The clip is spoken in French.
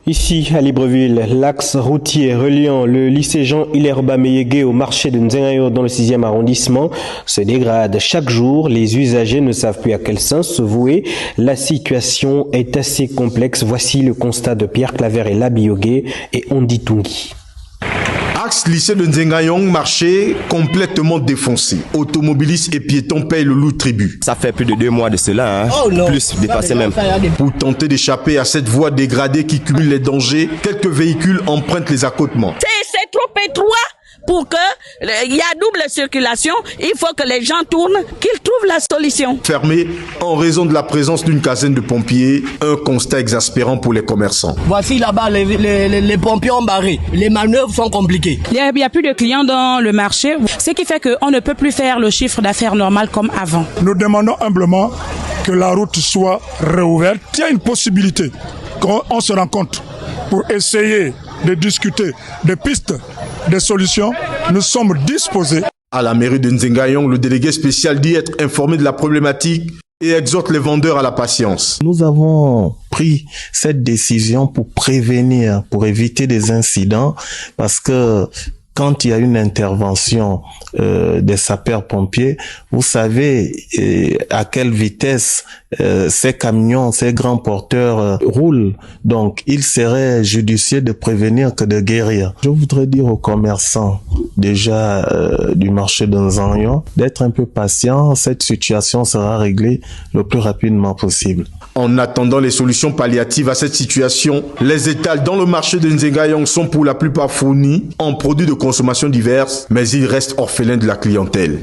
Ici, à Libreville, l'axe routier reliant le lycée Jean-Hilaire Bameyege au marché de Nzengayo dans le 6e arrondissement se dégrade chaque jour. Les usagers ne savent plus à quel sens se vouer. La situation est assez complexe. Voici le constat de Pierre Claver et Labiogué et Ondi Tungi. Axe lycée de Nzengayong, marché complètement défoncé. Automobilistes et piétons payent le lourd tribut. Ça fait plus de 2 mois de cela, hein. Plus dépassé même. Pour tenter d'échapper à cette voie dégradée qui cumule les dangers, quelques véhicules empruntent les accotements. C'est trop étroit pour que il y a double circulation. Il faut que les gens tournent, qu'ils trouvent la solution. Fermé en raison de la présence d'une caserne de pompiers, un constat exaspérant pour les commerçants. Voici là-bas, les pompiers ont barré. Les manœuvres sont compliquées. Il n'y a plus de clients dans le marché, ce qui fait qu'on ne peut plus faire le chiffre d'affaires normal comme avant. Nous demandons humblement que la route soit réouverte. Il y a une possibilité qu'on se rencontre pour essayer de discuter des pistes, des solutions. Nous sommes disposés. À la mairie de Nzengayong, le délégué spécial dit être informé de la problématique et exhorte les vendeurs à la patience. Nous avons pris cette décision pour prévenir, pour éviter des incidents, parce que quand il y a une intervention des sapeurs-pompiers, vous savez à quelle vitesse ces camions, ces grands porteurs roulent. Donc, il serait judicieux de prévenir que de guérir. Je voudrais dire aux commerçants déjà du marché de Nzengayong d'être un peu patients. Cette situation sera réglée le plus rapidement possible. En attendant les solutions palliatives à cette situation, les étals dans le marché de Nzengayong sont pour la plupart fournis en produits de consommation diverses, mais ils restent orphelins de la clientèle.